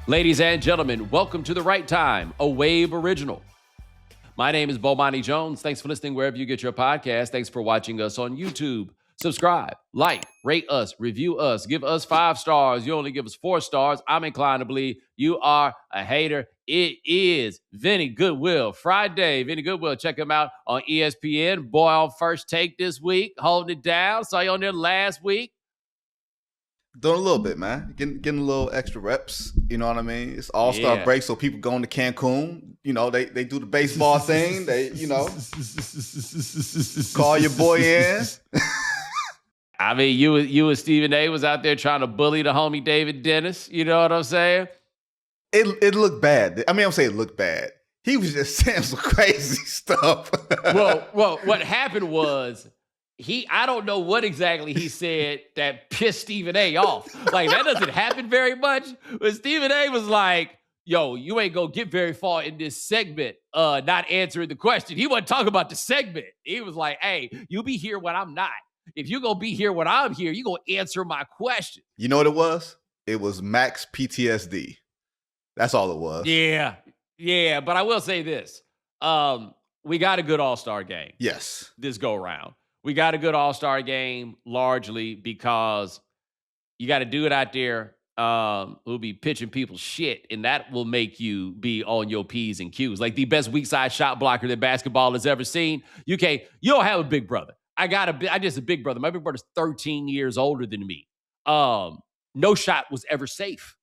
Ladies and gentlemen, welcome to The Right Time, a Wave original. My name is Bomani Jones. Thanks for listening wherever you get your podcast. Thanks for watching us on YouTube. Subscribe, like, rate us, review us, give us 5 stars. You only give us 4 stars. I'm inclined to believe you are a hater. It is Vinnie Goodwill Friday. Vinnie Goodwill, check him out on ESPN. Boy on First Take this week, holding it down. Saw you on there last week. Doing a little bit, man. Getting a little extra reps. You know what I mean? It's All-Star break, so people going to Cancun. You know, they do the baseball thing. They, call your boy in. I mean, you and Stephen A was out there trying to bully the homie David Dennis. You know what I'm saying? It looked bad. I mean, I'm saying it looked bad. He was just saying some crazy stuff. well, what happened was I don't know what exactly he said that pissed Stephen A off. Like, that doesn't happen very much. But Stephen A was like, yo, you ain't gonna get very far in this segment not answering the question. He wasn't talking about the segment. He was like, hey, you be here when I'm not. If you're gonna be here when I'm here, you're gonna answer my question. You know what it was? It was max PTSD. That's all it was. Yeah, but I will say this. We got a good All-Star game. Yes. This go around. We got a good All-Star game largely because you got to do it out there who'll be pitching people shit, and that will make you be on your P's and Q's. Like the best weak side shot blocker that basketball has ever seen. You don't have a big brother. I just a big brother. My big brother's 13 years older than me. No shot was ever safe.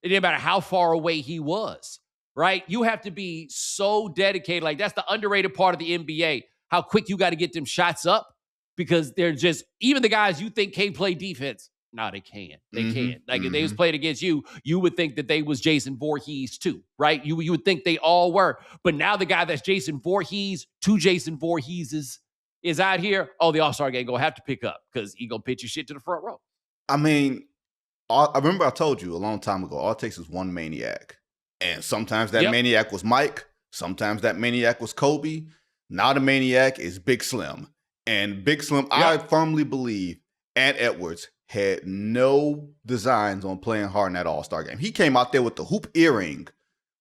It didn't matter how far away he was, right? You have to be so dedicated. Like, that's the underrated part of the NBA, how quick you got to get them shots up. Because they're just, even the guys you think can't play defense, no, they can. They can. Like, if they was playing against you, you would think that they was Jason Voorhees too, right? You would think they all were. But now the guy that's Jason Voorhees, 2 Jason Voorheeses, is out here. Oh, the All-Star game going to have to pick up because he going to pitch your shit to the front row. I mean, I remember I told you a long time ago, all it takes is one maniac. And sometimes that maniac was Mike. Sometimes that maniac was Kobe. Now the maniac is Big Slim. And Big Slim, I firmly believe, and Edwards had no designs on playing hard in that All-Star game. He came out there with the hoop earring.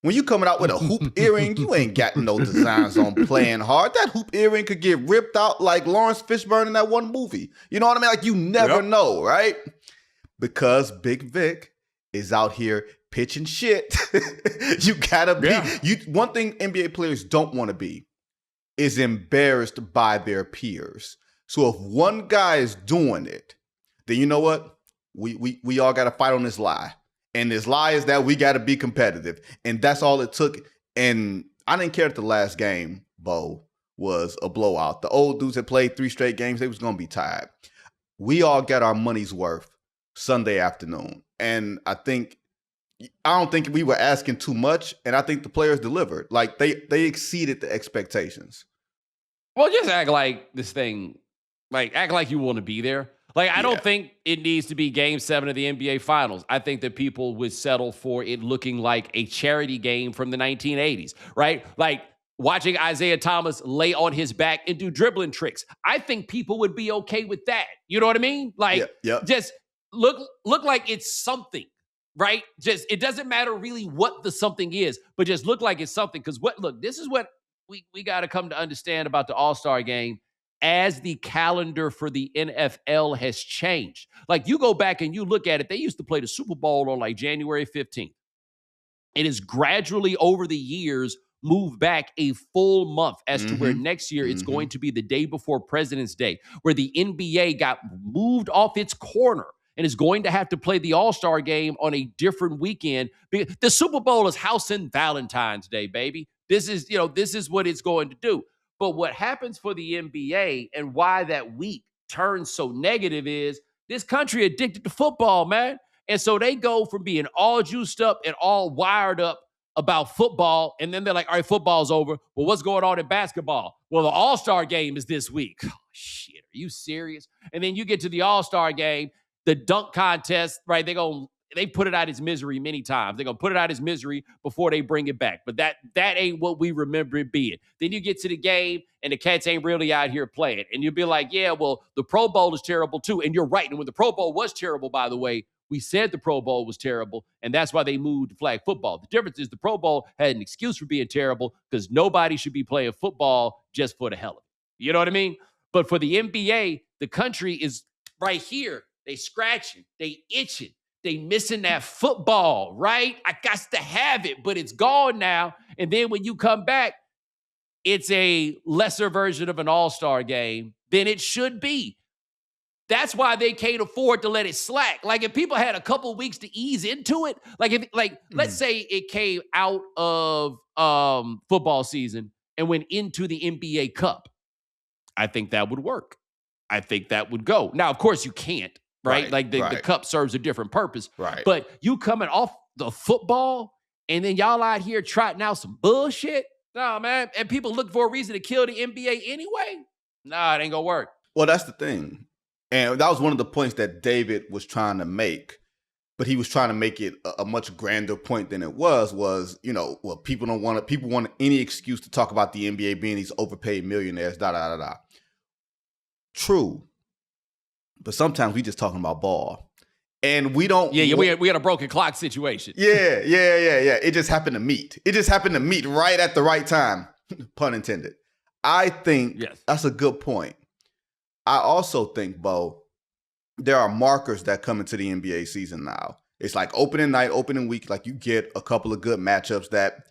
When you coming out with a hoop earring, you ain't got no designs on playing hard. That hoop earring could get ripped out like Lawrence Fishburne in that one movie. You know what I mean? Like, you never know, right? Because Big Vic is out here pitching shit. You gotta be. One thing NBA players don't want to be is embarrassed by their peers. So if one guy is doing it, then you know what? We all got to fight on this lie. And this lie is that we got to be competitive. And that's all it took. And I didn't care if the last game, Bo, was a blowout. The old dudes had played 3 straight games. They was going to be tired. We all got our money's worth Sunday afternoon. And I don't think we were asking too much, and I think the players delivered. Like, they exceeded the expectations. Well, just act like this thing, like, act like you want to be there. Like, I don't think it needs to be Game 7 of the NBA Finals. I think that people would settle for it looking like a charity game from the 1980s, right? Like, watching Isaiah Thomas lay on his back and do dribbling tricks. I think people would be okay with that. You know what I mean? Like, just look like it's something. Right? Just, it doesn't matter really what the something is, but just look like it's something. Because this is what we got to come to understand about the All-Star game as the calendar for the NFL has changed. Like, you go back and you look at it, they used to play the Super Bowl on like January 15th. It is gradually over the years moved back a full month as to where next year it's going to be the day before President's Day, where the NBA got moved off its corner and is going to have to play the All-Star game on a different weekend. The Super Bowl is house and Valentine's Day, baby. This is what it's going to do. But what happens for the NBA and why that week turns so negative is this country addicted to football, man. And so they go from being all juiced up and all wired up about football, and then they're like, all right, football's over. Well, what's going on in basketball? Well, the All-Star game is this week. Oh, shit, are you serious? And then you get to the All-Star game, the dunk contest, right? They put it out as misery many times. They're going to put it out as misery before they bring it back. But that ain't what we remember it being. Then you get to the game, and the cats ain't really out here playing. And you'll be like, yeah, well, the Pro Bowl is terrible too. And you're right. And when the Pro Bowl was terrible, by the way, We said the Pro Bowl was terrible, and that's why they moved to flag football. The difference is the Pro Bowl had an excuse for being terrible because nobody should be playing football just for the hell of it. You know what I mean? But for the NBA, the country is right here. They scratching, they itching, they missing that football, right? I got to have it, but it's gone now. And then when you come back, it's a lesser version of an all-star game than it should be. That's why they can't afford to let it slack. Like if people had a couple weeks to ease into it, let's say it came out of football season and went into the NBA Cup, I think that would work. I think that would go. Now, of course, you can't, right? The Cup serves a different purpose. Right. But you coming off the football and then y'all out here trotting out some bullshit? No, man. And people look for a reason to kill the NBA anyway? Nah, it ain't gonna work. Well, that's the thing. And that was one of the points that David was trying to make. But he was trying to make it a much grander point than it was, people want any excuse to talk about the NBA being these overpaid millionaires, True. But sometimes we just talking about ball. And we don't. Yeah, we had a broken clock situation. Yeah. It just happened to meet. It just happened to meet right at the right time. Pun intended. I think that's a good point. I also think, Bo, there are markers that come into the NBA season now. It's like opening night, opening week, like you get a couple of good matchups that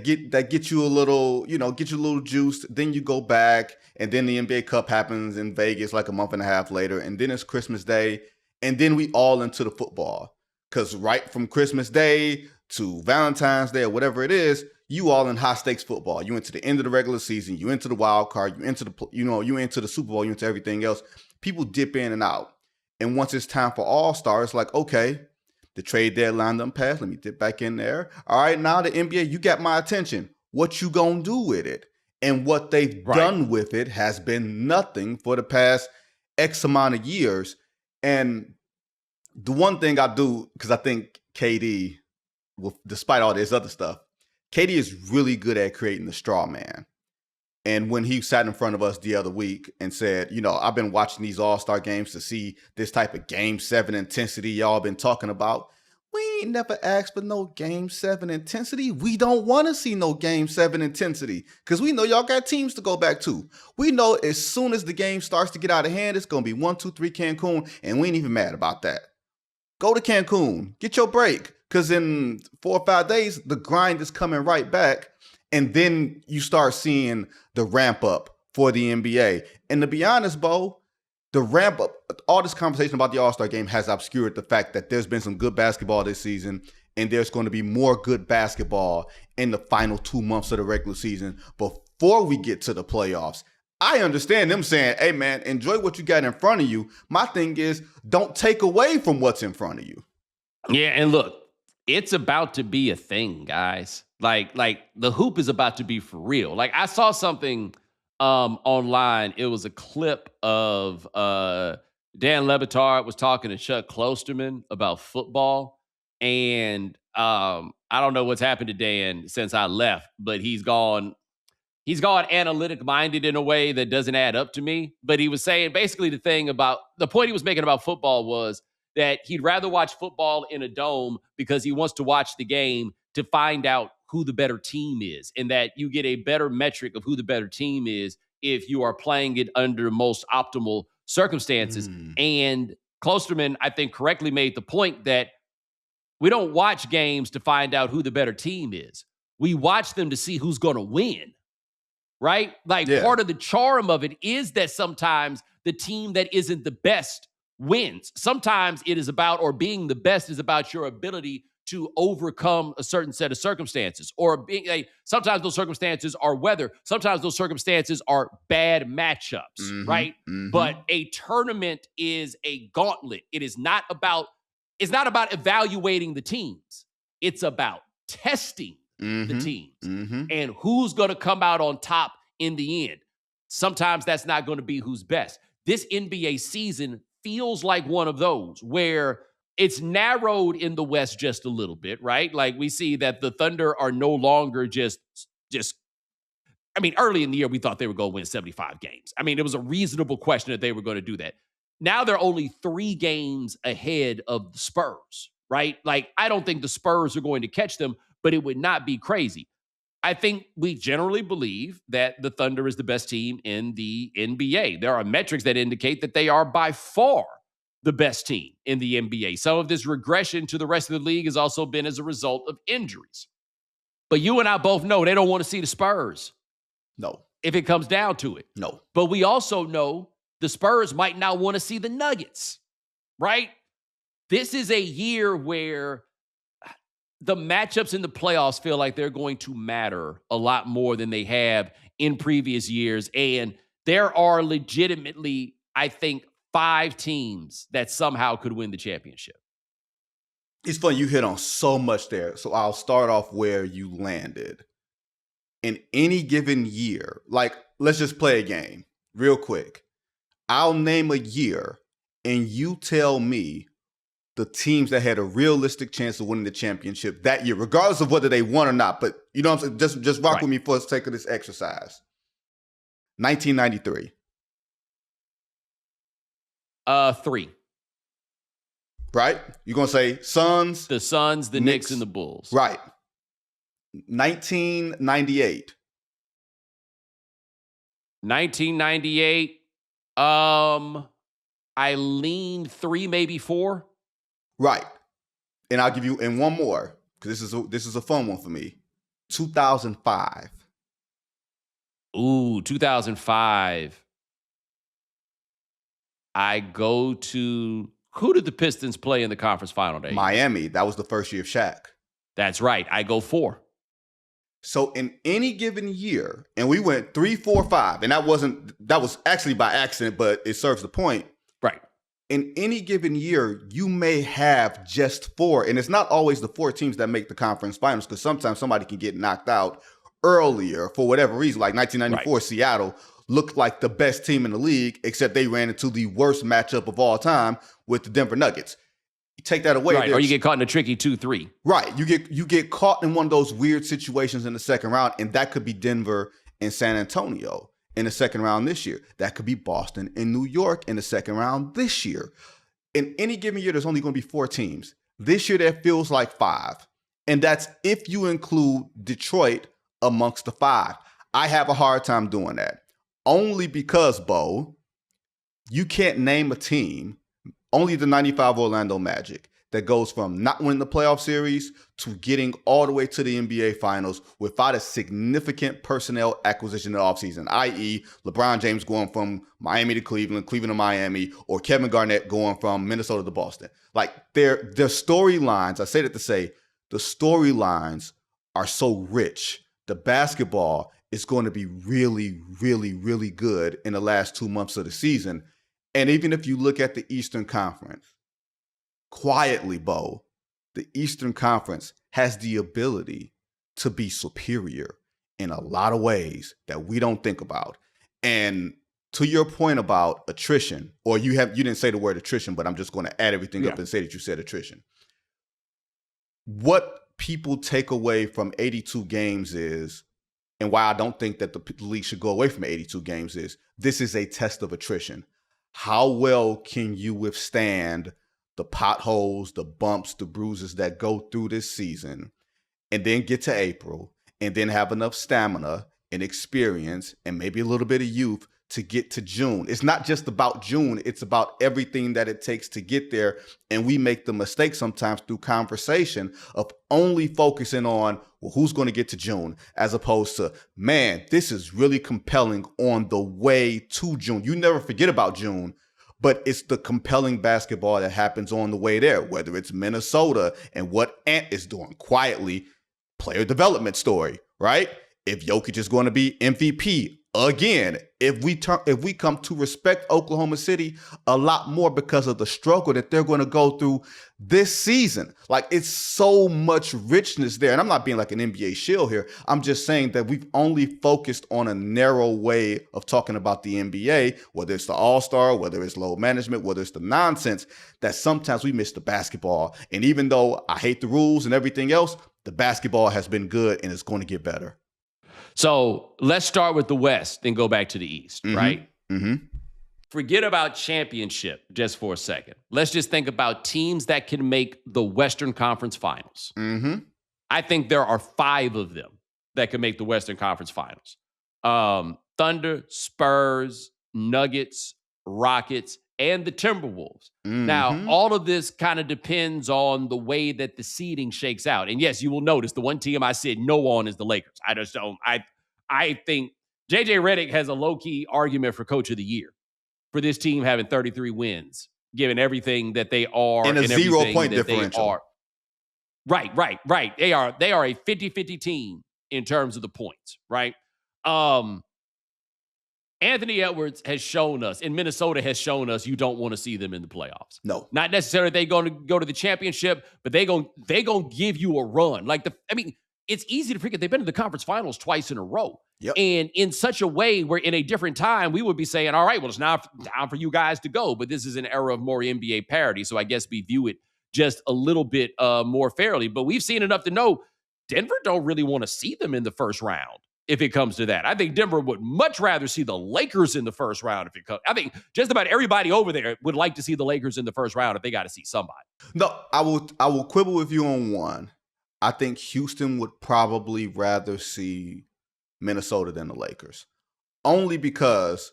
get you a little, get you a little juiced. Then you go back, and then the NBA Cup happens in Vegas like a month and a half later, and then it's Christmas Day, and then we all into the football. Because right from Christmas Day to Valentine's Day or whatever it is, you all in high stakes football. You into the end of the regular season, you into the wild card, you into the Super Bowl, you into everything else. People dip in and out. And once it's time for All-Star, it's like, okay, the trade deadline done passed. Let me dip back in there. All right, now the NBA, you got my attention. What you gonna do with it? And what they've done with it has been nothing for the past X amount of years. And the one thing I do, because I think KD, despite all this other stuff, KD is really good at creating the straw man. And when he sat in front of us the other week and said, I've been watching these All-Star games to see this type of Game 7 intensity y'all been talking about. We ain't never asked for no Game 7 intensity. We don't want to see no Game 7 intensity because we know y'all got teams to go back to. We know as soon as the game starts to get out of hand, it's going to be 1, 2, 3 Cancun, and we ain't even mad about that. Go to Cancun. Get your break. Because in 4 or 5 days, the grind is coming right back. And then you start seeing the ramp up for the NBA. And to be honest, Bo, the ramp up, all this conversation about the All-Star game has obscured the fact that there's been some good basketball this season. And there's going to be more good basketball in the final 2 months of the regular season before we get to the playoffs. I understand them saying, hey, man, enjoy what you got in front of you. My thing is, don't take away from what's in front of you. Yeah, and look, it's about to be a thing, guys. Like the hoop is about to be for real. Like I saw something online. It was a clip of Dan Le Batard was talking to Chuck Klosterman about football. And I don't know what's happened to Dan since I left, but he's gone analytic minded in a way that doesn't add up to me. But he was saying basically the point he was making about football was that he'd rather watch football in a dome because he wants to watch the game to find out who the better team is, and that you get a better metric of who the better team is if you are playing it under most optimal circumstances. And Klosterman, I think, correctly made the point that we don't watch games to find out who the better team is. We watch them to see who's going to win, right? Part of the charm of it is that sometimes the team that isn't the best wins. Sometimes it is about, or being the best is about your ability to overcome a certain set of circumstances, or sometimes those circumstances are weather. Sometimes those circumstances are bad matchups, right? But a tournament is a gauntlet. It's not about evaluating the teams. It's about testing the teams and who's going to come out on top in the end. Sometimes that's not going to be who's best. This NBA season feels like one of those where it's narrowed in the West just a little bit, right? Like we see that the Thunder are no longer early in the year, we thought they were going to win 75 games. I mean, it was a reasonable question that they were going to do that. now they're only 3 games ahead of the Spurs, right? Like, I don't think the Spurs are going to catch them, but it would not be crazy. I think we generally believe that the Thunder is the best team in the NBA. There are metrics that indicate that they are by far the best team in the NBA. Some of this regression to the rest of the league has also been as a result of injuries. But you and I both know they don't want to see the Spurs. No. If it comes down to it. No. But we also know the Spurs might not want to see the Nuggets, right? This is a year where the matchups in the playoffs feel like they're going to matter a lot more than they have in previous years. And there are legitimately, I think, 5 teams that somehow could win the championship. It's funny, you hit on so much there. So I'll start off where you landed. In any given year, like, let's just play a game real quick. I'll name a year and you tell me the teams that had a realistic chance of winning the championship that year, regardless of whether they won or not. But you know what I'm saying? Just rock with me for the sake of this exercise. 1993. 3. Right? You're going to say Suns? The Suns, the Knicks, and the Bulls. Right. 1998. 1998. I lean 3, maybe 4. Right. And I'll give you, and one more, because this is a fun one for me. 2005. Ooh, 2005. I go to, who did the Pistons play in the conference final day? Miami. That was the first year of Shaq. That's right. I go 4. So in any given year, and we went 3, 4, 5, and that was actually by accident, but it serves the point. Right. In any given year, you may have just 4, and it's not always the 4 teams that make the conference finals, because sometimes somebody can get knocked out earlier for whatever reason. Like 1994, right. Seattle looked like the best team in the league, except they ran into the worst matchup of all time with the Denver Nuggets. You take that away, right? Or you get caught in a tricky 2-3. Right. You get caught in one of those weird situations in the second round, and that could be Denver and San Antonio in the second round this year. That could be Boston and New York in the second round this year. In any given year, there's only going to be 4 teams. This year, that feels like 5, and that's if you include Detroit amongst the 5. I have a hard time doing that, only because, Bo, you can't name a team. Only the 95 Orlando Magic that goes from not winning the playoff series to getting all the way to the NBA Finals without a significant personnel acquisition in the offseason, i.e. LeBron James going from Miami to Cleveland, Cleveland to Miami, or Kevin Garnett going from Minnesota to Boston. Like, their storylines, I say that to say, the storylines are so rich. The basketball is going to be really, really, really good in the last 2 months of the season. And even if you look at the Eastern Conference, quietly, Bo, the Eastern Conference has the ability to be superior in a lot of ways that we don't think about. And to your point about attrition, or you didn't say the word attrition, but I'm just going to add everything up and say that you said attrition. What people take away from 82 games is, and why I don't think that the league should go away from 82 games is, this is a test of attrition. How well can you withstand the potholes, the bumps, the bruises that go through this season, and then get to April, and then have enough stamina and experience and maybe a little bit of youth to get to June? It's not just about June. It's about everything that it takes to get there. And we make the mistake sometimes through conversation of only focusing on, well, who's going to get to June, as opposed to, man, this is really compelling on the way to June. You never forget about June, but it's the compelling basketball that happens on the way there, whether it's Minnesota and what Ant is doing quietly, player development story, right? If Jokic is going to be MVP again, if we come to respect Oklahoma City a lot more because of the struggle that they're going to go through this season. Like, it's so much richness there. And I'm not being like an NBA shill here. I'm just saying that we've only focused on a narrow way of talking about the NBA, whether it's the All-Star, whether it's load management, whether it's the nonsense, that sometimes we miss the basketball. And even though I hate the rules and everything else, the basketball has been good and it's going to get better. So let's start with the West, then go back to the East, right? Mm-hmm. forget about championship just for a second. Let's just think about teams that can make the Western Conference Finals. Mm-hmm. I think there are 5 of them that can make the Western Conference Finals. Thunder, Spurs, Nuggets, Rockets, and the Timberwolves. Mm-hmm. Now, all of this kind of depends on the way that the seeding shakes out. And yes, you will notice the one team I said no on is the Lakers. I just don't. I think JJ Redick has a low-key argument for Coach of the Year for this team having 33 wins, given everything that they are and a 0-point differential. Right. They are a 50-50 team in terms of the points, right? Anthony Edwards has shown us, and Minnesota has shown us, you don't want to see them in the playoffs. No. Not necessarily they going to go to the championship, but they going to give you a run. It's easy to forget they've been to the conference finals twice in a row. Yep. And in such a way where in a different time, we would be saying, all right, well, it's now time for you guys to go. But this is an era of more NBA parity. So I guess we view it just a little bit more fairly. But we've seen enough to know Denver don't really want to see them in the first round if it comes to that. I think Denver would much rather see the Lakers in the first round if it comes. I think just about everybody over there would like to see the Lakers in the first round if they got to see somebody. No, I will quibble with you on one. I think Houston would probably rather see Minnesota than the Lakers. Only because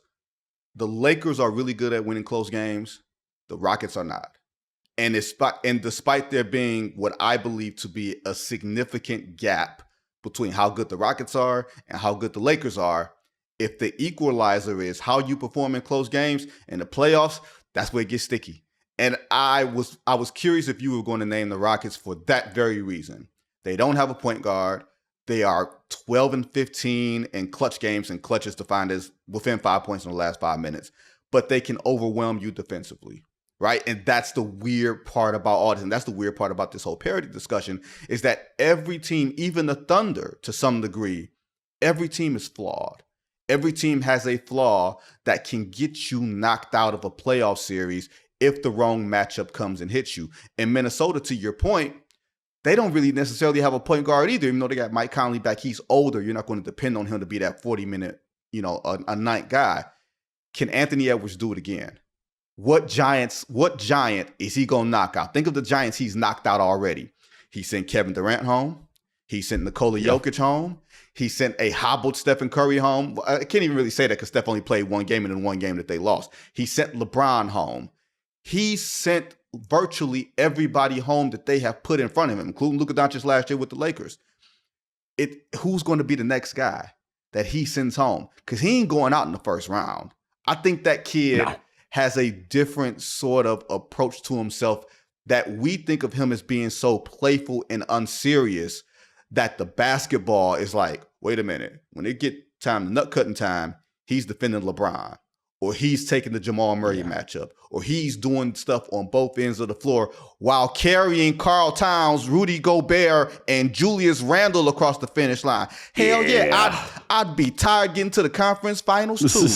the Lakers are really good at winning close games. The Rockets are not. And despite there being what I believe to be a significant gap between how good the Rockets are and how good the Lakers are, if the equalizer is how you perform in close games in the playoffs, that's where it gets sticky. And I was curious if you were going to name the Rockets for that very reason. They don't have a point guard. They are 12-15 in clutch games, and clutch is defined as within 5 points in the last 5 minutes. But they can overwhelm you defensively, right? And that's the weird part about all this. And that's the weird part about this whole parity discussion is that every team, even the Thunder to some degree, every team is flawed. Every team has a flaw that can get you knocked out of a playoff series if the wrong matchup comes and hits you. In Minnesota, to your point, they don't really necessarily have a point guard either, even though they got Mike Conley back. He's older. You're not going to depend on him to be that 40-minute, a night guy. Can Anthony Edwards do it again? What giant is he going to knock out? Think of the Giants he's knocked out already. He sent Kevin Durant home. He sent Nikola Jokic home. He sent a hobbled Stephen Curry home. I can't even really say that because Steph only played one game and in one game that they lost. He sent LeBron home. He sent virtually everybody home that they have put in front of him, including Luka Doncic last year with the Lakers. Who's going to be the next guy that he sends home? Because he ain't going out in the first round. I think that kid has a different sort of approach to himself that we think of him as being so playful and unserious that the basketball is like, wait a minute, when it get time, nut cutting time, he's defending LeBron. Or he's taking the Jamal Murray matchup, or he's doing stuff on both ends of the floor while carrying Karl Towns, Rudy Gobert, and Julius Randle across the finish line. Hell yeah, I'd be tired getting to the conference finals too.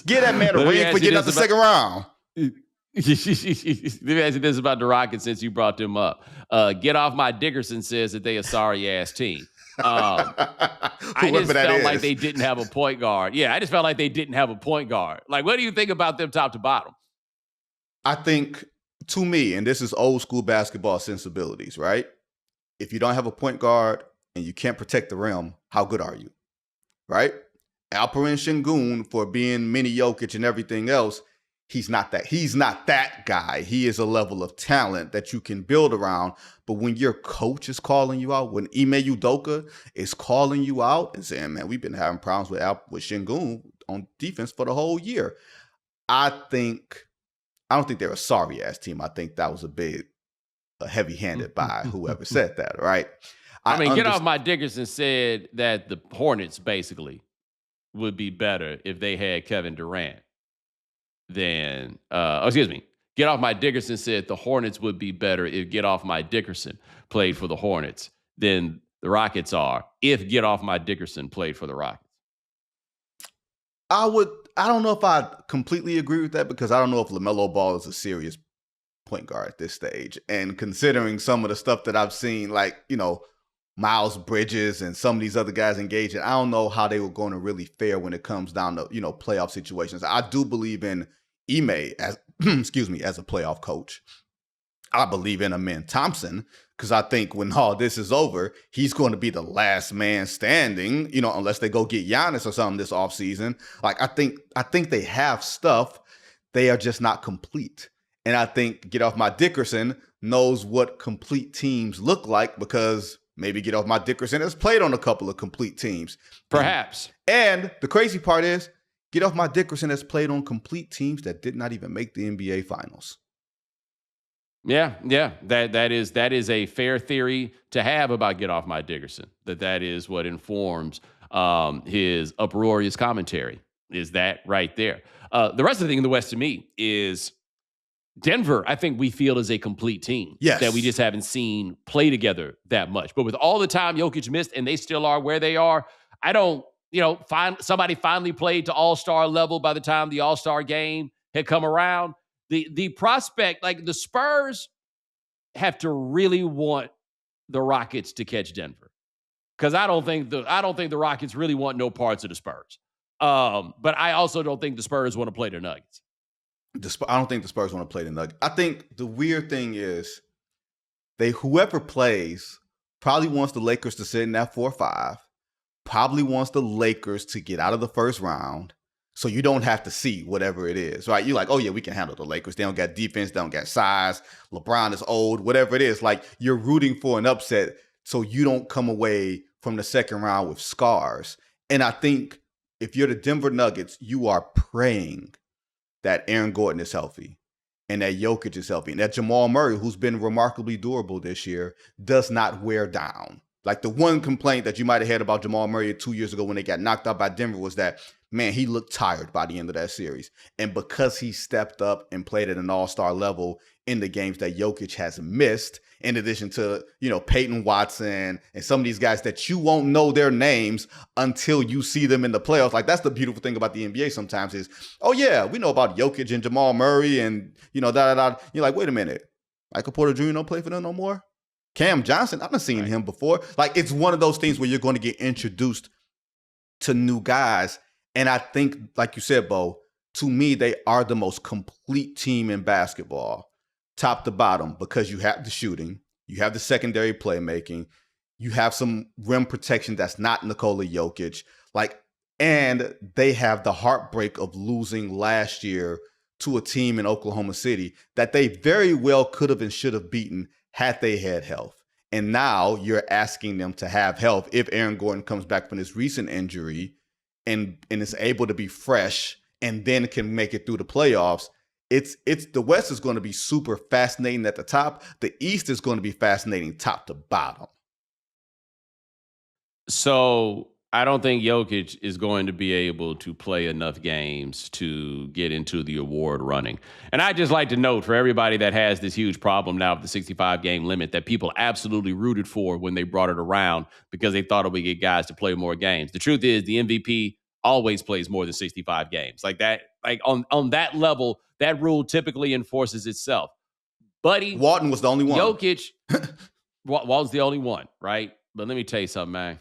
Get that man a ring for getting out the second round. Let me ask you this about the Rockets since you brought them up. Get Off My Dickerson says that they a sorry-ass team. I just felt like they didn't have a point guard. Yeah, I just felt like they didn't have a point guard. Like, what do you think about them top to bottom? I think, to me, and this is old school basketball sensibilities, right? If you don't have a point guard and you can't protect the rim, how good are you? Right? Alperen Şengün, for being mini Jokic and everything else, he's not that guy. He is a level of talent that you can build around. But when your coach is calling you out, when Ime Udoka is calling you out and saying, man, we've been having problems with Şengün on defense for the whole year. I don't think they're a sorry ass team. I think that was a heavy-handed by whoever said that, right? Get Off My Dickerson said that the Hornets basically would be better if they had Kevin Durant. Get Off My Dickerson said the Hornets would be better if Get Off My Dickerson played for the Hornets than the Rockets are if Get Off My Dickerson played for the Rockets. I don't know if I completely agree with that because I don't know if LaMelo Ball is a serious point guard at this stage. And considering some of the stuff that I've seen, like, Miles Bridges and some of these other guys engaging, I don't know how they were going to really fare when it comes down to, playoff situations. I do believe in Ime as, as a playoff coach. I believe in Amen Thompson because I think when all this is over, he's going to be the last man standing, unless they go get Giannis or something this offseason. Like, I think they have stuff. They are just not complete. And I think Get Off My Dickerson knows what complete teams look like because maybe Get Off My Dickerson has played on a couple of complete teams. Perhaps. And the crazy part is Get Off My Dickerson has played on complete teams that did not even make the NBA Finals. Yeah. That is a fair theory to have about Get Off My Dickerson. That is what informs his uproarious commentary. Is that right there? The rest of the thing in the West to me is Denver, I think we feel is a complete team. Yes. That we just haven't seen play together that much. But with all the time Jokic missed and they still are where they are, I don't, somebody finally played to all-star level by the time the all-star game had come around. The prospect, like the Spurs have to really want the Rockets to catch Denver. Because I don't think the Rockets really want no parts of the Spurs. But I also don't think the Spurs want to play the Nuggets. I don't think the Spurs want to play the Nuggets. I think the weird thing is whoever plays probably wants the Lakers to sit in that 4-5, probably wants the Lakers to get out of the first round so you don't have to see whatever it is, right? You're like, oh yeah, we can handle the Lakers. They don't got defense, they don't got size. LeBron is old, whatever it is. Like you're rooting for an upset so you don't come away from the second round with scars. And I think if you're the Denver Nuggets, you are praying that Aaron Gordon is healthy and that Jokic is healthy and that Jamal Murray, who's been remarkably durable this year, does not wear down. Like the one complaint that you might have had about Jamal Murray 2 years ago when they got knocked out by Denver was that, man, he looked tired by the end of that series. And because he stepped up and played at an all-star level in the games that Jokic has missed, in addition to, Peyton Watson and some of these guys that you won't know their names until you see them in the playoffs. Like that's the beautiful thing about the NBA sometimes is, oh yeah, we know about Jokic and Jamal Murray and, You're like, wait a minute. Michael Porter Jr. don't play for them no more? Cam Johnson, I've not seen him before. Like it's one of those things where you're going to get introduced to new guys. And I think, like you said, Bo, to me, they are the most complete team in basketball, top to bottom, because you have the shooting, you have the secondary playmaking, you have some rim protection that's not Nikola Jokic, and they have the heartbreak of losing last year to a team in Oklahoma City that they very well could have and should have beaten had they had health. And now you're asking them to have health if Aaron Gordon comes back from his recent injury and is able to be fresh and then can make it through the playoffs. It's the West is going to be super fascinating at the top. The East is going to be fascinating top to bottom. So I don't think Jokic is going to be able to play enough games to get into the award running. And I just like to note for everybody that has this huge problem now with the 65-game limit that people absolutely rooted for when they brought it around because they thought it would get guys to play more games. The truth is the MVP always plays more than 65 games. Like that, like on that level, that rule typically enforces itself. Buddy, Walton was the only one. Jokic, Walton's the only one, right? But let me tell you something, man.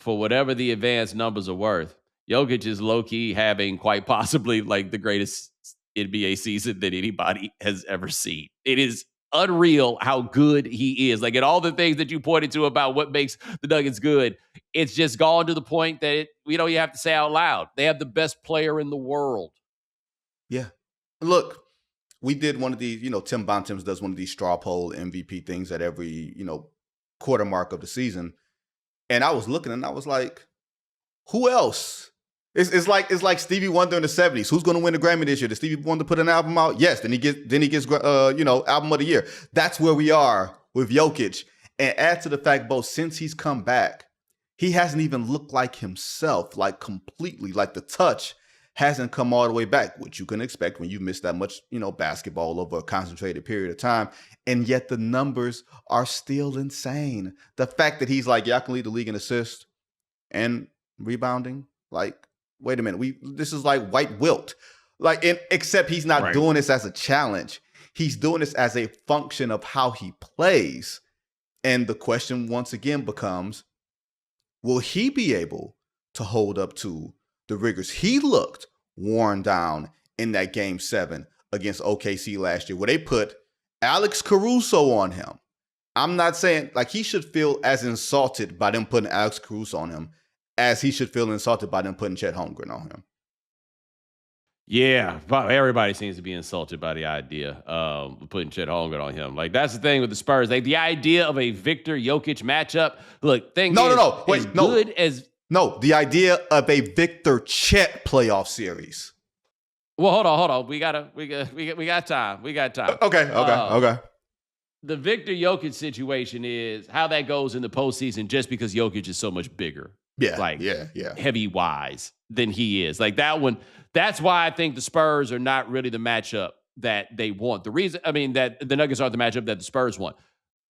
For whatever the advanced numbers are worth, Jokic is low-key having quite possibly like the greatest NBA season that anybody has ever seen. It is unreal how good he is. Like, and all the things that you pointed to about what makes the Nuggets good, it's just gone to the point that, you have to say out loud. They have the best player in the world. Yeah. Look, we did one of these, Tim Bontemps does one of these straw poll MVP things at every, quarter mark of the season. And I was looking and I was like, who else? It's like Stevie Wonder in the 70s. Who's going to win the Grammy this year? Did Stevie Wonder put an album out? Yes. Then he gets album of the year. That's where we are with Jokic. And add to the fact, both since he's come back, he hasn't even looked like himself, like completely, like the touch hasn't come all the way back, which you can expect when you miss that much, basketball over a concentrated period of time. And yet the numbers are still insane. The fact that he's like, yeah, I can lead the league in assists and rebounding. Like, wait a minute. This is like White Wilt. Except he's not doing this as a challenge. He's doing this as a function of how he plays. And the question once again becomes, will he be able to hold up to the rigors? He looked worn down in that game 7 against OKC last year, where they put Alex Caruso on him. I'm not saying like he should feel as insulted by them putting Alex Caruso on him as he should feel insulted by them putting Chet Holmgren on him. Yeah, everybody seems to be insulted by the idea of putting Chet Holmgren on him. Like, that's the thing with the Spurs. Like, the idea of a Victor Jokic matchup. Look, the idea of a Victor Chet playoff series. Well, hold on. We got time. Okay. The Victor Jokic situation is how that goes in the postseason just because Jokic is so much bigger. Heavy-wise than he is. Like, that one, that's why I think the Spurs are not really the matchup that they want. That the Nuggets aren't the matchup that the Spurs want.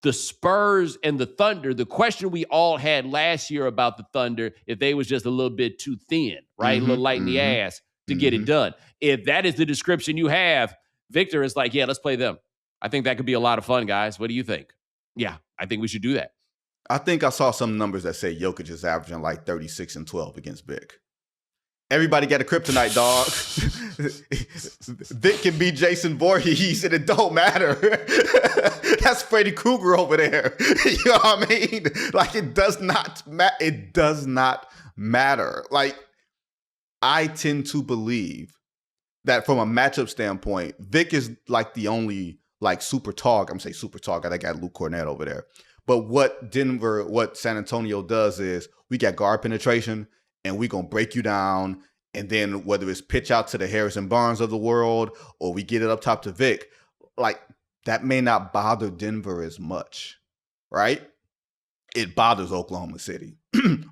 The Spurs and the Thunder, the question we all had last year about the Thunder, if they was just a little bit too thin, right? A little light in the ass to get it done. If that is the description you have, Victor is like, yeah, let's play them. I think that could be a lot of fun, guys. What do you think? Yeah, I think we should do that. I think I saw some numbers that say Jokic is averaging like 36 and 12 against Vic. Everybody got a kryptonite, dog. Vic can be Jason Voorhees, and it don't matter. That's Freddy Krueger over there. You know what I mean? Like, it does not matter. Like, I tend to believe that from a matchup standpoint, Vic is like the only like super tall. I'm gonna say super tall guy. I got Luke Cornett over there. But what San Antonio does is we got guard penetration, and we're going to break you down. And then whether it's pitch out to the Harrison Barnes of the world or we get it up top to Vic, like that may not bother Denver as much, right? It bothers Oklahoma City.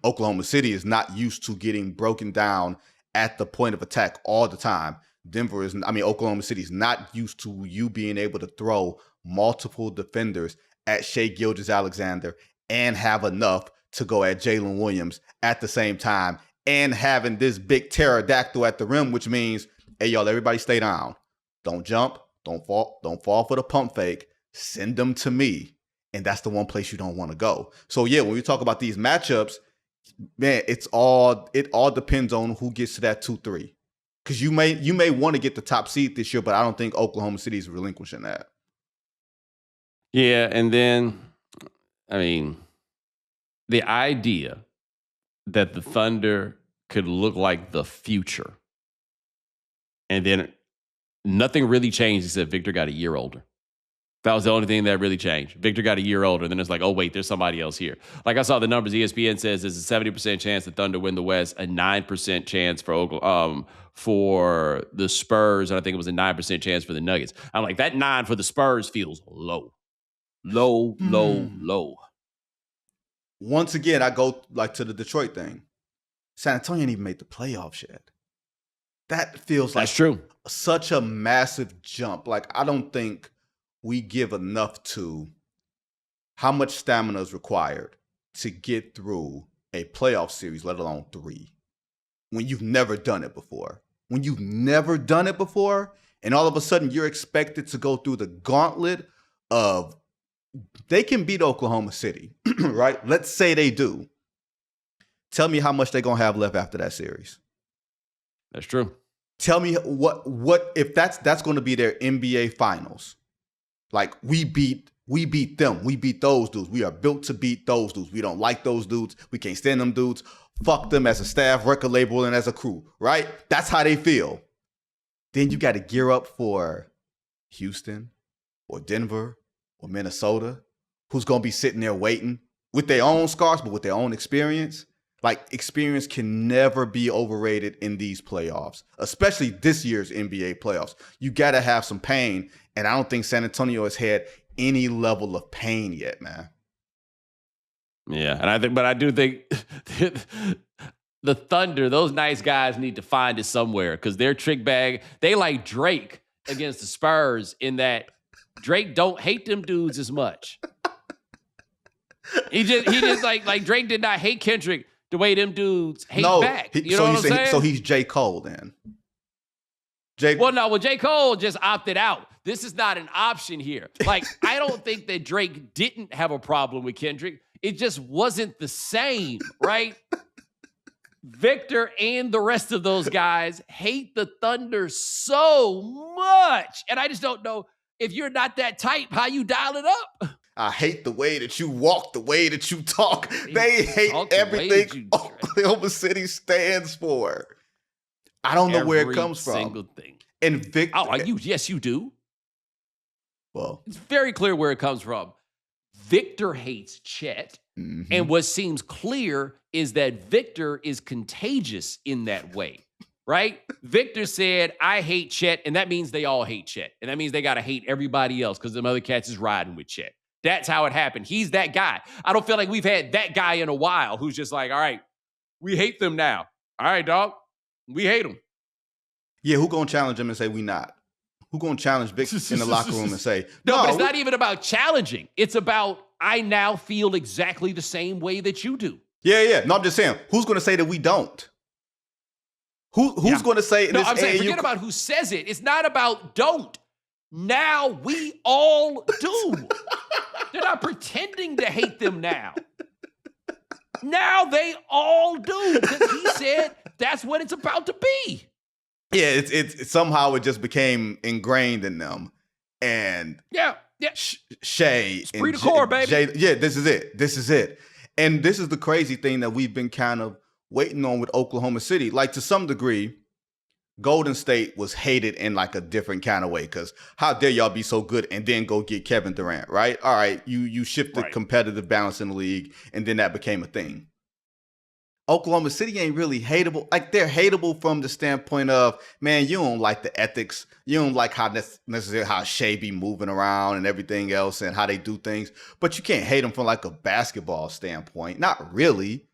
Oklahoma City is not used to getting broken down at the point of attack all the time. Oklahoma City is not used to you being able to throw multiple defenders at Shai Gilgeous-Alexander and have enough to go at Jalen Williams at the same time, and having this big pterodactyl at the rim, which means, hey, y'all, everybody stay down. Don't jump. Don't fall for the pump fake. Send them to me. And that's the one place you don't want to go. So, yeah, when we talk about these matchups, man, it all depends on who gets to that 2-3. Because you may want to get the top seed this year, but I don't think Oklahoma City is relinquishing that. Yeah, and then, the idea that the Thunder could look like the future, and then nothing really changed except Victor got a year older. That was the only thing that really changed. Victor got a year older, and then it's like, oh, wait, there's somebody else here. Like, I saw the numbers. ESPN says there's a 70% chance the Thunder win the West, a 9% chance for the Spurs, and I think it was a 9% chance for the Nuggets. I'm like, that 9 for the Spurs feels low. Low. Once again, I go like to the Detroit thing. San Antonio didn't even make the playoffs yet. That feels like that's true. Such a massive jump. Like, I don't think we give enough to how much stamina is required to get through a playoff series, let alone 3, when you've never done it before. And all of a sudden you're expected to go through the gauntlet of, they can beat Oklahoma City, right? Let's say they do. Tell me how much they're going to have left after that series. That's true. Tell me what if that's going to be their NBA finals. Like, we beat them. We beat those dudes. We are built to beat those dudes. We don't like those dudes. We can't stand them dudes. Fuck them as a staff, record label, and as a crew, right? That's how they feel. Then you got to gear up for Houston or Denver or Minnesota, who's going to be sitting there waiting with their own scars, but with their own experience. Like, experience can never be overrated in these playoffs, especially this year's NBA playoffs. You got to have some pain, and I don't think San Antonio has had any level of pain yet, man. Yeah, and I do think the Thunder, those nice guys need to find it somewhere, because their trick bag, they like Drake against the Spurs in that Drake don't hate them dudes as much. He just like Drake did not hate Kendrick the way them dudes hate back. You know what I'm saying? So he's J. Cole then. Well, J. Cole just opted out. This is not an option here. Like, I don't think that Drake didn't have a problem with Kendrick. It just wasn't the same, right? Victor and the rest of those guys hate the Thunder so much. And I just don't know, if you're not that type, how you dial it up. I hate the way that you walk, the way that you talk. They hate everything Oklahoma City stands for. I don't know where it comes from. Single thing. And Victor. Oh, yes, you do. Well, it's very clear where it comes from. Victor hates Chet. Mm-hmm. And what seems clear is that Victor is contagious in that way, right? Victor said, I hate Chet, and that means they all hate Chet. And that means they got to hate everybody else because them other cats is riding with Chet. That's how it happened. He's that guy. I don't feel like we've had that guy in a while who's just like, all right, we hate them now. All right, dog, we hate them. Yeah, who gonna challenge him and say we not? Who gonna challenge Vic in the locker room and say, no, but it's not even about challenging. It's about, I now feel exactly the same way that you do. Yeah. No, I'm just saying, who's gonna say that we don't? Who's gonna say no, this? I'm saying, forget about who says it. It's not about don't. Now we all do. They're not pretending to hate them now. Now they all do, because he said that's what it's about to be. Yeah, it's somehow it just became ingrained in them, and yeah. Shay, free to core, baby. This is it, and this is the crazy thing that we've been kind of waiting on with Oklahoma City. Like, to some degree, Golden State was hated in like a different kind of way, because how dare y'all be so good and then go get Kevin Durant, right? All right, you shifted competitive balance in the league, and then that became a thing. Oklahoma City ain't really hateable. Like, they're hateable from the standpoint of, man, you don't like the ethics. You don't like how necessarily how Shea be moving around and everything else and how they do things. But you can't hate them from like a basketball standpoint. Not really.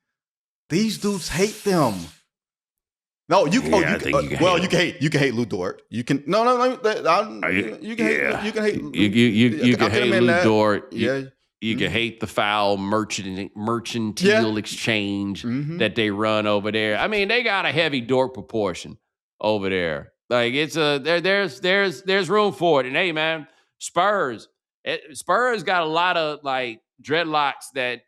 These dudes hate them. No, you can hate Lou Dort. You can you can hate Lou Dort. You can hate the foul mercantile exchange that they run over there. I mean, they got a heavy Dort proportion over there. Like, it's there's room for it. And hey, man, Spurs got a lot of like dreadlocks that,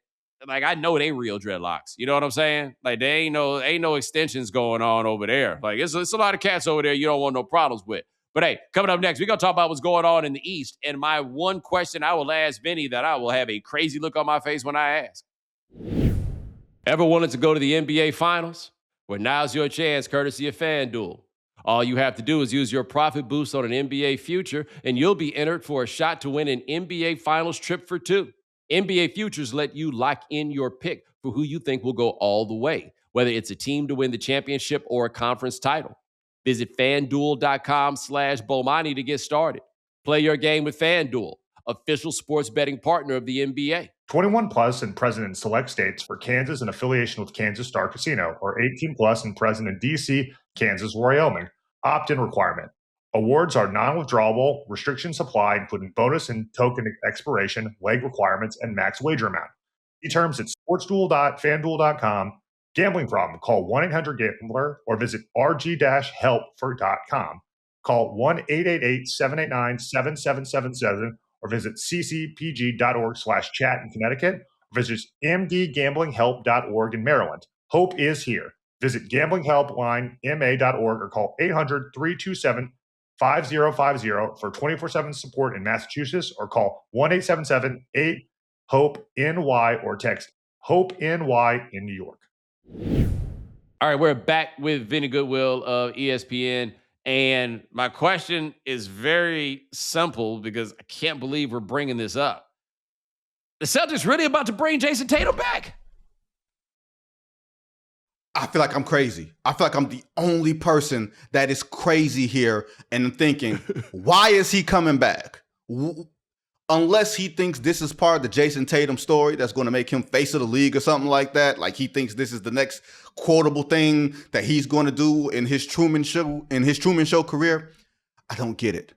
like, I know they real dreadlocks. You know what I'm saying? Like, they ain't no extensions going on over there. Like, it's a lot of cats over there you don't want no problems with. But hey, coming up next, we're going to talk about what's going on in the East. And my one question I will ask Vinnie, that I will have a crazy look on my face when I ask. Ever wanted to go to the NBA Finals? Well, now's your chance, courtesy of FanDuel. All you have to do is use your profit boost on an NBA future, and you'll be entered for a shot to win an NBA Finals trip for two. NBA futures let you lock in your pick for who you think will go all the way, whether it's a team to win the championship or a conference title. Visit FanDuel.com/Bomani to get started. Play your game with FanDuel, official sports betting partner of the NBA. 21 plus and present in select states for Kansas in affiliation with Kansas Star Casino, or 18 plus and present in D.C., Kansas, or Wyoming. Opt-in requirement. Awards are non-withdrawable. Restrictions apply, including bonus and token expiration, leg requirements, and max wager amount. See terms at sportsduel.fanduel.com. Gambling problem? Call 1-800-GAMBLER or visit rg-help.com. Call 1-888-789-7777 or visit ccpg.org/chat in Connecticut or visit mdgamblinghelp.org in Maryland. Hope is here. Visit gamblinghelplinema.org or call 800-327-5050 for 24/7 support in Massachusetts, or call 1-877-8-HOPE-NY or text HOPE-NY in New York. All right, we're back with Vinnie Goodwill of ESPN. And my question is very simple, because I can't believe we're bringing this up. The Celtics really about to bring Jayson Tatum back? I feel like I'm crazy. I feel like I'm the only person that is crazy here and thinking, why is he coming back? Unless he thinks this is part of the Jayson Tatum story that's going to make him face of the league or something like that. Like, he thinks this is the next quotable thing that he's going to do in his Truman Show career. I don't get it.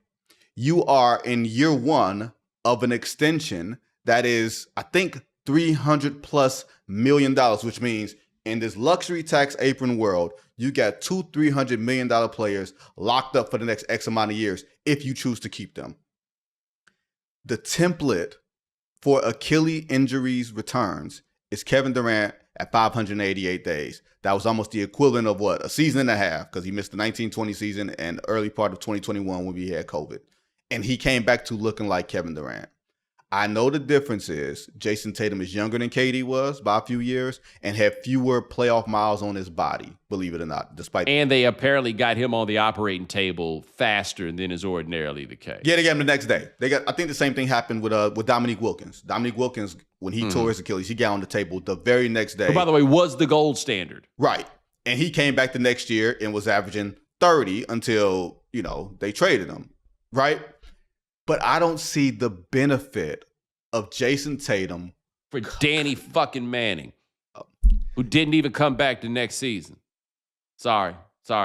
You are in year one of an extension that is, I think, $300+ million, which means In this luxury tax apron world, you got $200-300 million players locked up for the next X amount of years if you choose to keep them. The template for Achilles injuries returns is Kevin Durant at 588 days. That was almost the equivalent of a season and a half, because he missed the 1920 season and early part of 2021 when we had COVID. And he came back to looking like Kevin Durant. I know the difference is Jayson Tatum is younger than KD was by a few years and had fewer playoff miles on his body, believe it or not, And they apparently got him on the operating table faster than is ordinarily the case. Yeah, they got him the next day. I think the same thing happened with Dominique Wilkins. Dominique Wilkins, when he tore his Achilles, he got on the table the very next day. Who, by the way, was the gold standard. Right. And he came back the next year and was averaging 30 until, they traded him. Right? But I don't see the benefit of Jayson Tatum for Danny fucking Manning, who didn't even come back the next season. Sorry,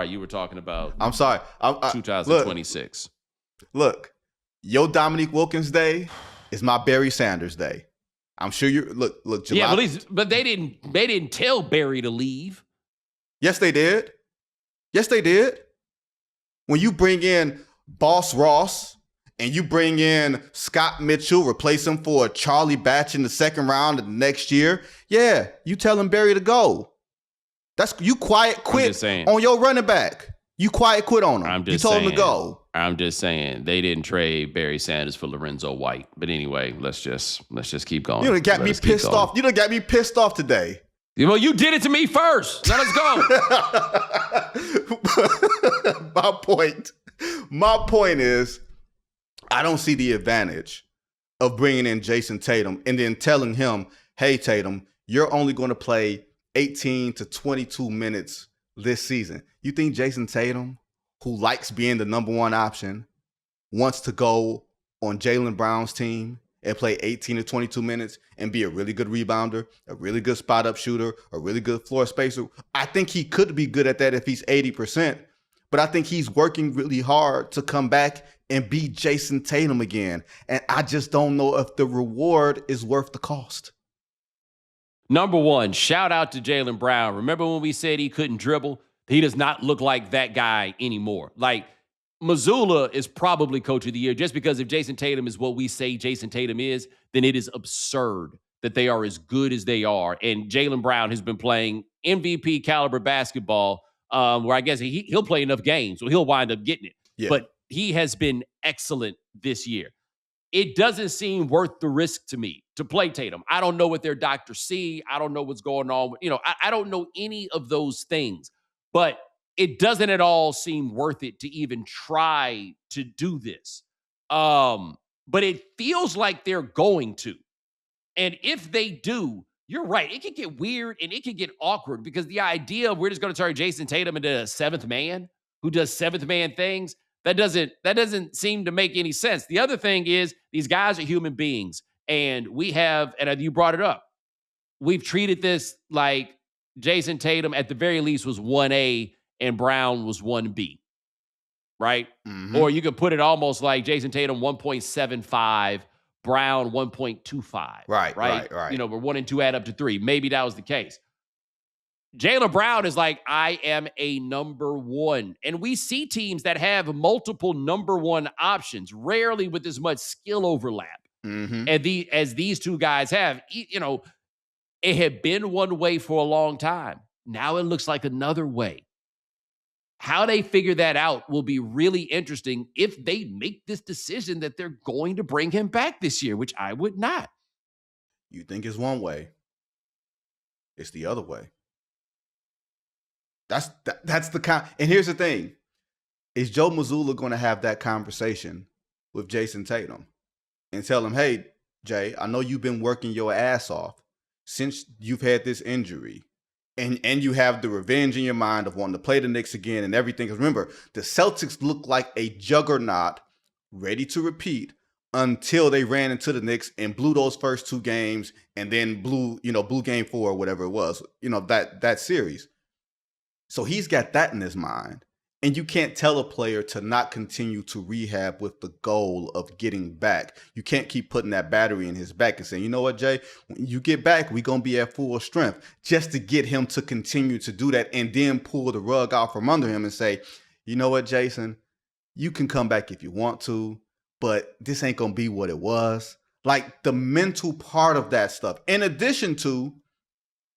you were talking about. I'm sorry. 2026. Look, your Dominique Wilkins day is my Barry Sanders day. I'm sure you look. July, yeah, but they didn't tell Barry to leave. Yes, they did. When you bring in Boss Ross and you bring in Scott Mitchell, replace him for Charlie Batch in the second round of the next year, yeah, you tell him Barry to go. You quiet quit on your running back. You quiet quit on him. You told him to go. I'm just saying they didn't trade Barry Sanders for Lorenzo White. But anyway, let's just keep going. You done got me pissed off. You done got me pissed off today. Well, you did it to me first. Let us go. My point is, I don't see the advantage of bringing in Jayson Tatum and then telling him, hey, Tatum, you're only going to play 18 to 22 minutes this season. You think Jayson Tatum, who likes being the number one option, wants to go on Jaylen Brown's team and play 18 to 22 minutes and be a really good rebounder, a really good spot-up shooter, a really good floor spacer? I think he could be good at that if he's 80%, but I think he's working really hard to come back and be Jayson Tatum again. And I just don't know if the reward is worth the cost. Number one, shout out to Jaylen Brown. Remember when we said he couldn't dribble? He does not look like that guy anymore. Like, Missoula is probably coach of the year just because if Jayson Tatum is what we say Jayson Tatum is, then it is absurd that they are as good as they are. And Jaylen Brown has been playing MVP caliber basketball where I guess he'll play enough games, so he'll wind up getting it. Yeah. But he has been excellent this year. It doesn't seem worth the risk to me to play Tatum. I don't know what their doctors see. I don't know what's going on. I don't know any of those things. But it doesn't at all seem worth it to even try to do this. But it feels like they're going to. And if they do, you're right. It could get weird and it could get awkward because the idea of we're just going to turn Jayson Tatum into a seventh man who does seventh man things, that doesn't seem to make any sense. The other thing is these guys are human beings. And you brought it up, we've treated this like Jayson Tatum at the very least was 1A and Brown was 1B, right? Mm-hmm. Or you could put it almost like Jayson Tatum 1.75, Brown 1.25. Right. Where 1 and 2 add up to 3. Maybe that was the case. Jaylen Brown is like, I am a number one. And we see teams that have multiple number one options, rarely with as much skill overlap. Mm-hmm. As these two guys have. It had been one way for a long time. Now it looks like another way. How they figure that out will be really interesting if they make this decision that they're going to bring him back this year, which I would not. You think it's one way. It's the other way. That's the and here's the thing. Is Joe Mazzulla going to have that conversation with Jayson Tatum and tell him, hey, Jay, I know you've been working your ass off since you've had this injury and you have the revenge in your mind of wanting to play the Knicks again and everything. Because remember, the Celtics look like a juggernaut ready to repeat until they ran into the Knicks and blew those first two games and then blew game 4 or whatever it was, that series. So he's got that in his mind. And you can't tell a player to not continue to rehab with the goal of getting back. You can't keep putting that battery in his back and saying, you know what, Jay, when you get back, we're going to be at full strength, just to get him to continue to do that and then pull the rug out from under him and say, you know what, Jayson, you can come back if you want to, but this ain't going to be what it was. Like the mental part of that stuff, in addition to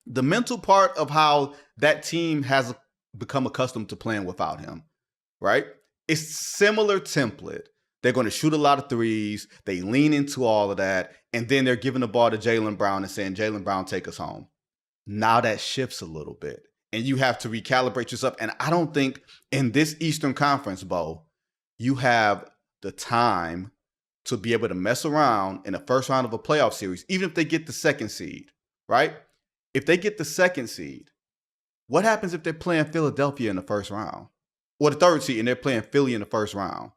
the mental part of how that team has become accustomed to playing without him, right? It's similar template. They're going to shoot a lot of threes. They lean into all of that. And then they're giving the ball to Jaylen Brown and saying, Jaylen Brown, take us home. Now that shifts a little bit. And you have to recalibrate yourself. And I don't think in this Eastern Conference, Bo, you have the time to be able to mess around in the first round of a playoff series, even if they get the second seed, right? If they get the second seed, what happens if they're playing Philadelphia in the first round? Or the third seed and they're playing Philly in the first round?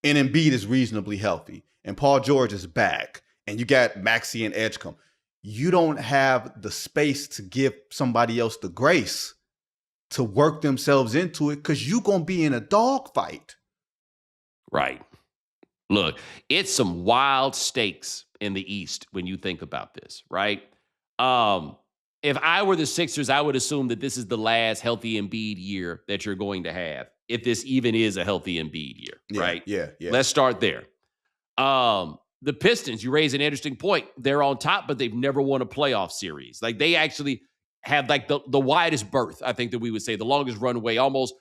And Embiid is reasonably healthy. And Paul George is back. And you got Maxey and Edgecombe. You don't have the space to give somebody else the grace to work themselves into it because you're going to be in a dogfight. Right. Look, it's some wild stakes in the East when you think about this, right? If I were the Sixers, I would assume that this is the last healthy Embiid year that you're going to have, if this even is a healthy Embiid year, right? Yeah. Let's start there. The Pistons, you raise an interesting point. They're on top, but they've never won a playoff series. Like they actually have like the widest berth, I think that we would say, the longest runway, almost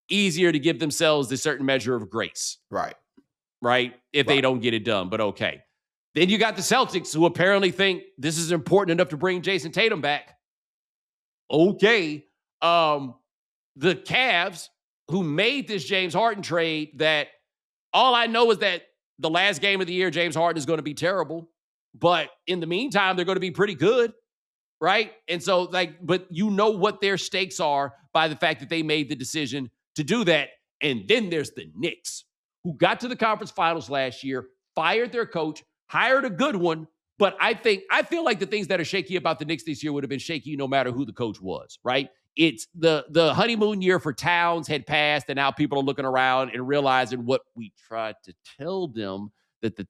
easier to give themselves a certain measure of grace. Right? If they don't get it done, but okay. Then you got the Celtics, who apparently think this is important enough to bring Jayson Tatum back. Okay. The Cavs, who made this James Harden trade, that all I know is that the last game of the year, James Harden is going to be terrible. But in the meantime, they're going to be pretty good, right? And so, but you know what their stakes are by the fact that they made the decision to do that. And then there's the Knicks, who got to the conference finals last year, fired their coach, hired a good one, but I feel like the things that are shaky about the Knicks this year would have been shaky no matter who the coach was, right? It's the honeymoon year for Towns had passed, and now people are looking around and realizing what we tried to tell them, that the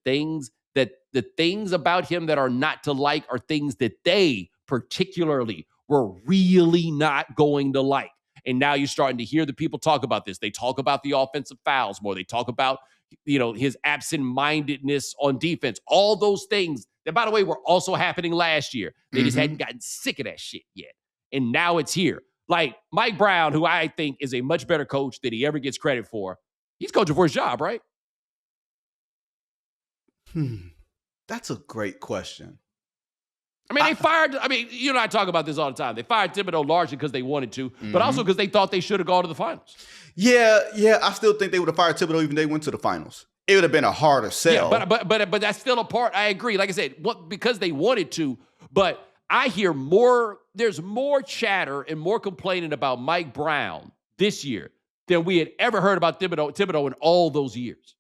things about him that are not to like are things that they particularly were really not going to like. And now you're starting to hear the people talk about this. They talk about the offensive fouls more. They talk about, his absent-mindedness on defense. All those things that, by the way, were also happening last year. They just hadn't gotten sick of that shit yet. And now it's here. Like Mike Brown, who I think is a much better coach than he ever gets credit for. He's coaching for his job, right? That's a great question. I mean, you and I talk about this all the time. They fired Thibodeau largely because they wanted to, but also because they thought they should have gone to the finals. Yeah. I still think they would have fired Thibodeau even if they went to the finals. It would have been a harder sell. Yeah, but that's still a part. I agree. Like I said, because they wanted to, but I hear there's more chatter and more complaining about Mike Brown this year than we had ever heard about Thibodeau in all those years.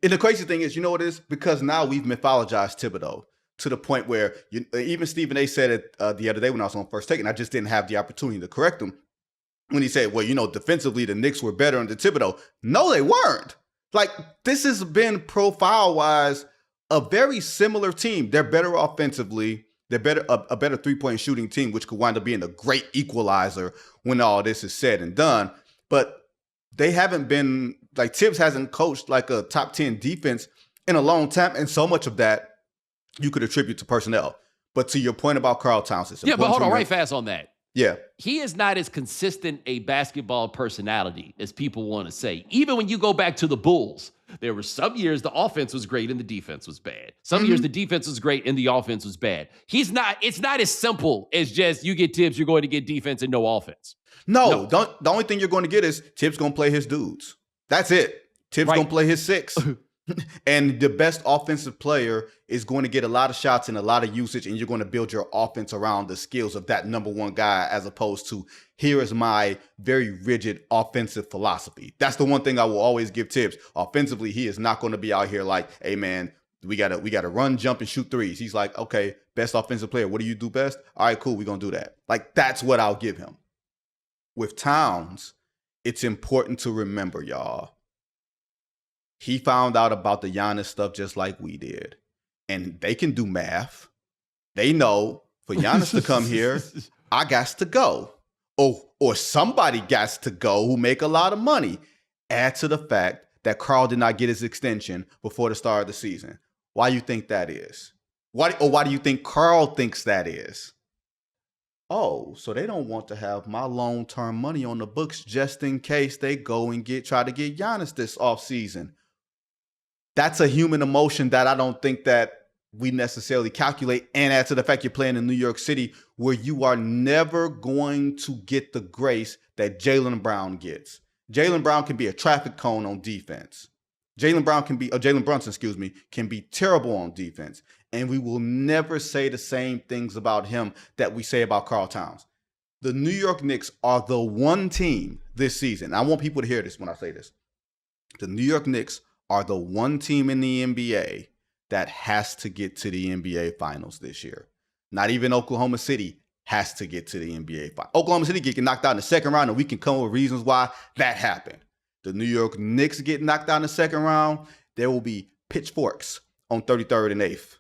And the crazy thing is, you know what it is? Because now we've mythologized Thibodeau to the point where even Stephen A. said it the other day when I was on First Take, and I just didn't have the opportunity to correct him when he said, well, defensively, the Knicks were better under Thibodeau. No, they weren't. Like, this has been profile-wise a very similar team. They're better offensively. They're a better three-point shooting team, which could wind up being a great equalizer when all this is said and done. But they haven't been, like, Tibbs hasn't coached like a top 10 defense in a long time, and so much of that you could attribute to personnel. But to your point about Karl Towns, but hold on, right fast on that. Yeah. He is not as consistent a basketball personality as people want to say. Even when you go back to the Bulls, there were some years the offense was great and the defense was bad. Some years the defense was great and the offense was bad. It's not as simple as just you get Tibbs, you're going to get defense and no offense. No. The only thing you're going to get is Tibbs going to play his dudes. That's it. Tibbs going to play his six. And the best offensive player is going to get a lot of shots and a lot of usage, and you're going to build your offense around the skills of that number one guy, as opposed to, here is my very rigid offensive philosophy. That's the one thing I will always give Tibbs. Offensively, he is not going to be out here like, hey man, we gotta run, jump, and shoot threes. He's like, okay, best offensive player. What do you do best? All right, cool, we're gonna do that. Like, that's what I'll give him. With Towns, it's important to remember, y'all. He found out about the Giannis stuff just like we did. And they can do math. They know for Giannis to come here, I got to go. Or somebody got to go who make a lot of money. Add to the fact that Karl did not get his extension before the start of the season. Why do you think that is? Why do you think Karl thinks that is? Oh, so they don't want to have my long-term money on the books just in case they go and try to get Giannis this offseason. That's a human emotion that I don't think that we necessarily calculate. And add to the fact you're playing in New York City, where you are never going to get the grace that Jaylen Brown gets. Jaylen Brown can be a traffic cone on defense. Jaylen Brunson, can be terrible on defense. And we will never say the same things about him that we say about Karl Towns. The New York Knicks are the one team this season. I want people to hear this when I say this. The New York Knicks are the one team in the NBA that has to get to the NBA Finals this year. Not even Oklahoma City has to get to the NBA Finals. Oklahoma City get knocked out in the second round, and we can come up with reasons why that happened. The New York Knicks get knocked out in the second round, there will be pitchforks on 33rd and 8th.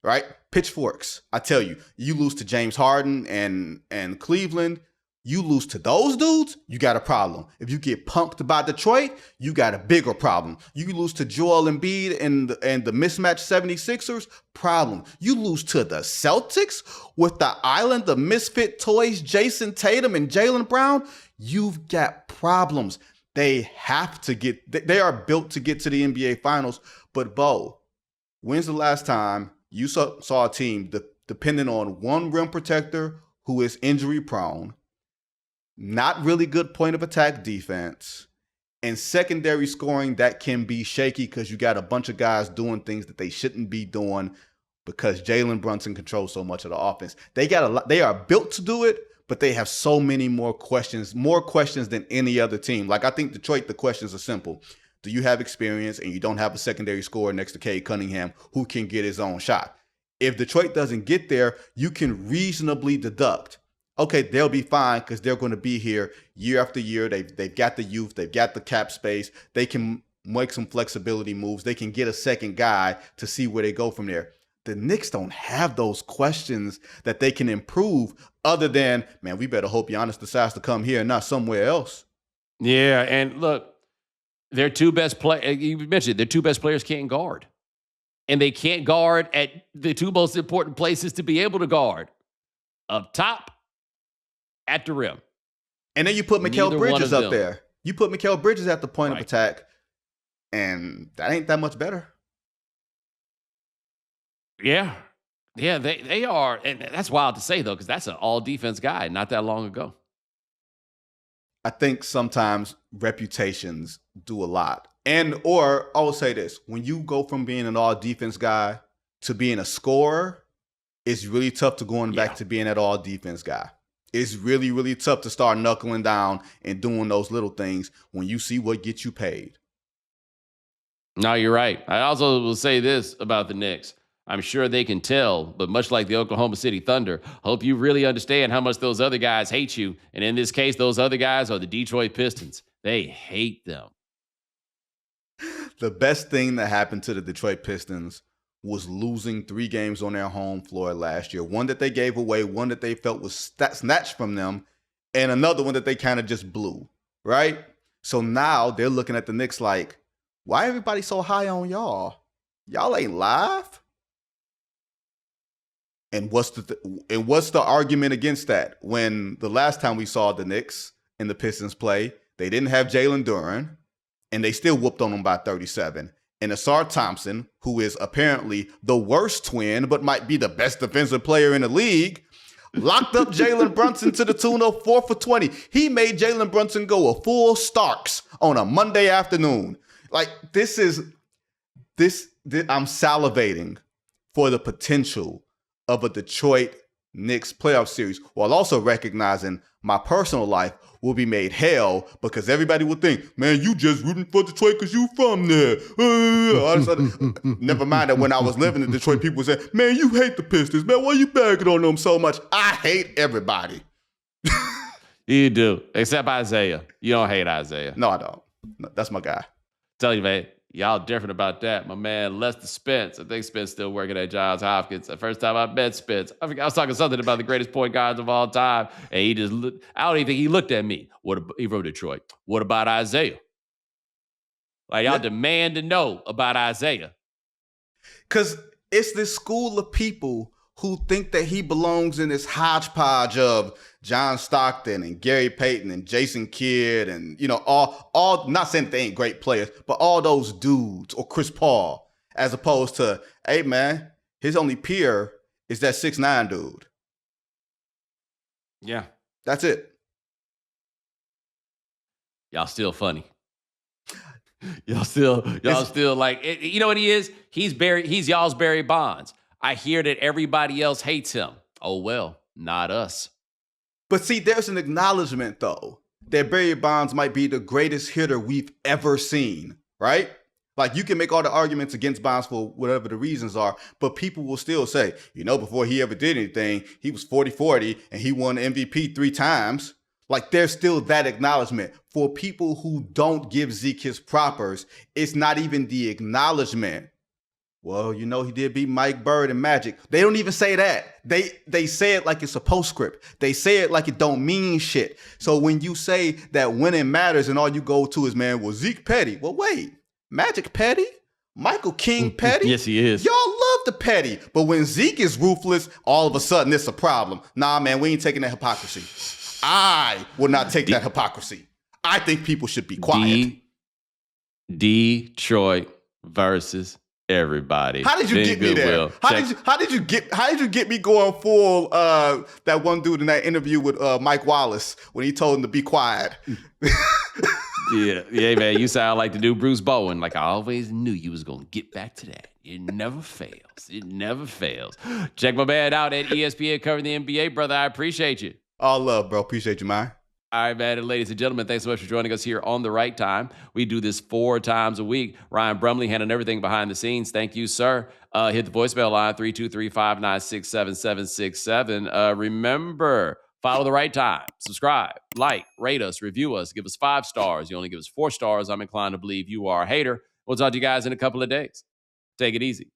Right? Pitchforks. I tell you, you lose to James Harden and Cleveland, you lose to those dudes, you got a problem. If you get punked by Detroit, you got a bigger problem. You lose to Joel Embiid and the mismatched 76ers, problem. You lose to the Celtics with the island of misfit toys, Jayson Tatum and Jaylen Brown, you've got problems. They are built to get to the NBA Finals. But Bo, when's the last time you saw a team depending on one rim protector who is injury prone, not really good point of attack defense, and secondary scoring that can be shaky because you got a bunch of guys doing things that they shouldn't be doing because Jalen Brunson controls so much of the offense. They are built to do it, but they have so many more questions than any other team. Like, I think Detroit, the questions are simple. Do you have experience and you don't have a secondary scorer next to Cade Cunningham who can get his own shot? If Detroit doesn't get there, you can reasonably deduct, okay, they'll be fine because they're going to be here year after year. They've got the youth. They've got the cap space. They can make some flexibility moves. They can get a second guy to see where they go from there. The Knicks don't have those questions that they can improve other than, man, we better hope Giannis decides to come here and not somewhere else. Yeah, and look, their two best you mentioned their two best players can't guard. And they can't guard at the two most important places to be able to guard. Up top, at the rim. And then you put Mikal Bridges up there. You put Mikal Bridges at the point of attack, and that ain't that much better. Yeah. Yeah, they are. And that's wild to say, though, because that's an all-defense guy not that long ago. I think sometimes reputations do a lot. Or I will say this, when you go from being an all-defense guy to being a scorer, it's really tough to going back to being that all-defense guy. It's really, really tough to start knuckling down and doing those little things when you see what gets you paid. No, you're right. I also will say this about the Knicks. I'm sure they can tell, but much like the Oklahoma City Thunder, hope you really understand how much those other guys hate you. And in this case, those other guys are the Detroit Pistons. They hate them. The best thing that happened to the Detroit Pistons was losing 3 games on their home floor last year. One that they gave away, one that they felt was snatched from them, and another one that they kind of just blew, right? So now they're looking at the Knicks like, why everybody so high on y'all? Y'all ain't live? And what's the argument against that? When the last time we saw the Knicks and the Pistons play, they didn't have Jalen Duren, and they still whooped on them by 37. And Asar Thompson, who is apparently the worst twin, but might be the best defensive player in the league, locked up Jalen Brunson to the tune of 4 for 20. He made Jalen Brunson go a full Starks on a Monday afternoon. Like, I'm salivating for the potential of a Detroit Knicks playoff series, while also recognizing my personal life will be made hell because everybody will think, man, you just rooting for Detroit because you from there. Never mind that when I was living in Detroit, people said, man, you hate the Pistons. Man, why you bagging on them so much? I hate everybody. You do, except Isaiah. You don't hate Isaiah. No, I don't. No, that's my guy. Tell you, man, y'all different about that. My man, Lester Spence. I think Spence still working at Johns Hopkins. The first time I met Spence, I was talking something about the greatest point guards of all time, and he just I don't even think he looked at me. He wrote Detroit. What about Isaiah? Like, y'all demand to know about Isaiah. Because it's this school of people who think that he belongs in this hodgepodge of John Stockton and Gary Payton and Jason Kidd and, all not saying that they ain't great players, but all those dudes, or Chris Paul, as opposed to, hey, man, his only peer is that 6'9" dude. Yeah. That's it. Y'all still funny. Y'all still like, you know what he is? He's y'all's Barry Bonds. I hear that everybody else hates him. Oh, well, not us. But see, there's an acknowledgement, though, that Barry Bonds might be the greatest hitter we've ever seen, right? Like, you can make all the arguments against Bonds for whatever the reasons are, but people will still say, before he ever did anything, he was 40-40 and he won MVP 3 times. Like, there's still that acknowledgement. For people who don't give Zeke his propers, it's not even the acknowledgement. Well, he did beat Mike Bird and Magic. They don't even say that. They say it like it's a postscript. They say it like it don't mean shit. So when you say that winning matters and all you go to is, man, well, Zeke petty. Well, wait, Magic petty? Michael King petty? Yes, he is. Y'all love the petty. But when Zeke is ruthless, all of a sudden it's a problem. Nah, man, we ain't taking that hypocrisy. I will not take that hypocrisy. I think people should be quiet. Detroit versus everybody. How did you get me there? How did you get me going full that one dude in that interview with Mike Wallace when he told him to be quiet? Yeah, man, you sound like the new Bruce Bowen. Like, I always knew you was gonna get back to that. It never fails. It never fails. Check my man out at ESPN covering the NBA, brother. I appreciate you. All love, bro. Appreciate you, man. All right, man. And ladies and gentlemen, thanks so much for joining us here on The Right Time. We do this 4 times a week. Ryan Brumley handling everything behind the scenes. Thank you, sir. Hit the voicemail line, 323-596-7767. Remember, follow The Right Time. Subscribe, like, rate us, review us, give us 5 stars. You only give us 4 stars. I'm inclined to believe you are a hater. We'll talk to you guys in a couple of days. Take it easy.